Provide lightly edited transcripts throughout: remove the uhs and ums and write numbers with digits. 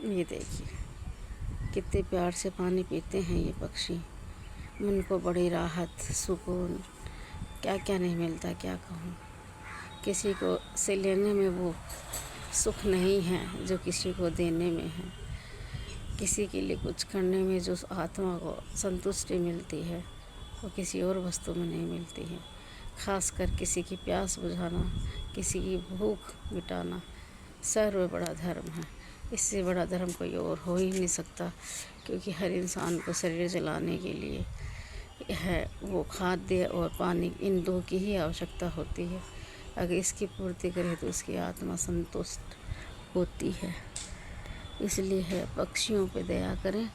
ये देखिए कितने प्यार से पानी पीते हैं ये पक्षी। मन को बड़ी राहत, सुकून, क्या क्या नहीं मिलता, क्या कहूँ। किसी को से लेने में वो सुख नहीं है जो किसी को देने में है। किसी के लिए कुछ करने में जो आत्मा को संतुष्टि मिलती है वो किसी और वस्तु में नहीं मिलती है। खासकर किसी की प्यास बुझाना, किसी की भूख मिटाना सर्व बड़ा धर्म है। इससे बड़ा धर्म कोई और हो ही नहीं सकता, क्योंकि हर इंसान को शरीर चलाने के लिए है वो खाद्य और पानी, इन दो की ही आवश्यकता होती है। अगर इसकी पूर्ति करे तो उसकी आत्मा संतुष्ट होती है। इसलिए है पक्षियों पे दया करें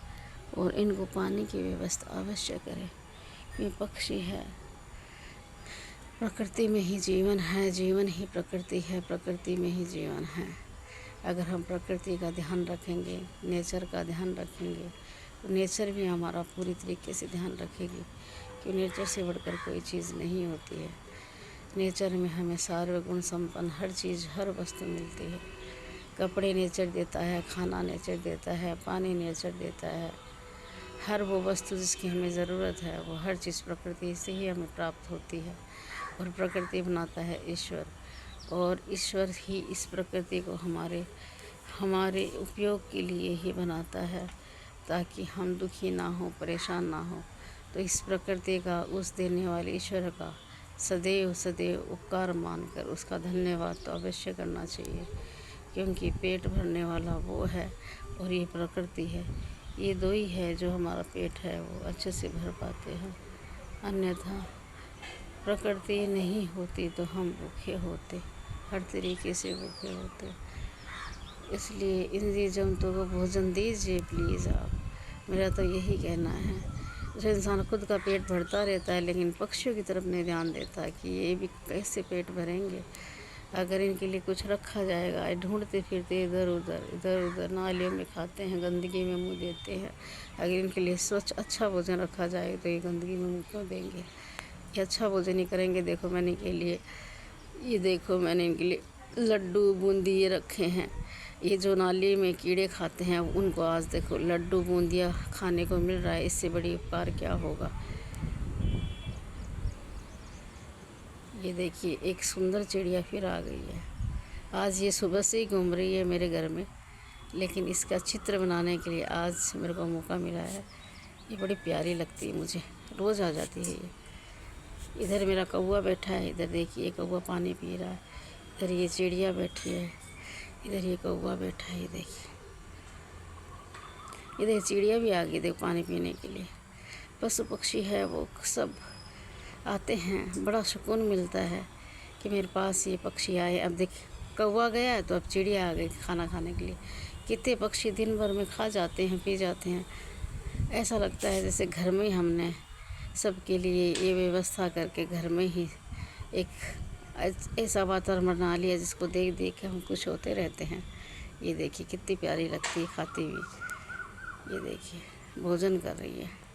और इनको पानी की व्यवस्था अवश्य करें। ये पक्षी है, प्रकृति में ही जीवन है, जीवन ही प्रकृति है, प्रकृति में ही जीवन है। अगर हम प्रकृति का ध्यान रखेंगे, नेचर का ध्यान रखेंगे, तो नेचर भी हमारा पूरी तरीके से ध्यान रखेगी, कि नेचर से बढ़कर कोई चीज़ नहीं होती है। नेचर में हमें सर्वगुण संपन्न हर चीज़, हर वस्तु मिलती है। कपड़े नेचर देता है, खाना नेचर देता है, पानी नेचर देता है। हर वो वस्तु जिसकी हमें ज़रूरत है वो हर चीज़ प्रकृति से ही हमें प्राप्त होती है। और प्रकृति बनाता है ईश्वर, और ईश्वर ही इस प्रकृति को हमारे उपयोग के लिए ही बनाता है, ताकि हम दुखी ना हो, परेशान ना हो। तो इस प्रकृति का, उस देने वाले ईश्वर का सदैव सदैव उपकार मानकर उसका धन्यवाद तो अवश्य करना चाहिए, क्योंकि पेट भरने वाला वो है और ये प्रकृति है। ये दो ही है जो हमारा पेट है वो अच्छे से भर पाते हैं। अन्यथा प्रकृति नहीं होती तो हम भूखे होते, हर तरीके से भूखे होते। इसलिए इंद्रिय जंतुओं को भोजन दीजिए प्लीज़ आप, मेरा तो यही कहना है। जो इंसान खुद का पेट भरता रहता है लेकिन पक्षियों की तरफ नहीं ध्यान देता कि ये भी कैसे पेट भरेंगे। अगर इनके लिए कुछ रखा जाएगा, ढूंढते फिरते इधर उधर नालियों में खाते हैं, गंदगी में मुंह देते हैं। अगर इनके लिए स्वच्छ अच्छा भोजन रखा जाए तो ये गंदगी में मुंह क्यों देंगे? ये अच्छा भोजन ही करेंगे। देखो मैंने इनके लिए लड्डू बूंदी ये रखे हैं। ये जो नाली में कीड़े खाते हैं उनको आज देखो लड्डू बूंदिया खाने को मिल रहा है, इससे बड़ी उपकार क्या होगा। ये देखिए एक सुंदर चिड़िया फिर आ गई है। आज ये सुबह से ही घूम रही है मेरे घर में, लेकिन इसका चित्र बनाने के लिए आज मेरे को मौका मिला है। ये बड़ी प्यारी लगती है मुझे, रोज़ आ जाती है ये। इधर मेरा कौवा बैठा है, इधर देखिए कौवा पानी पी रहा है। इधर ये चिड़िया बैठी है, इधर ये कौवा बैठा है। ये देखिए इधर चिड़िया भी आ गई देखो पानी पीने के लिए। पशु पक्षी है वो सब आते हैं, बड़ा सुकून मिलता है कि मेरे पास ये पक्षी आए। अब देख कौवा गया है तो अब चिड़िया आ गई खाना खाने के लिए। कितने पक्षी दिन भर में खा जाते हैं, पी जाते हैं। ऐसा लगता है जैसे घर में ही हमने सबके लिए ये व्यवस्था करके घर में ही एक ऐसा वातावरण बना लिया जिसको देख देख के हम खुश होते रहते हैं। ये देखिए कितनी प्यारी लगती है खाती हुई। ये देखिए भोजन कर रही है।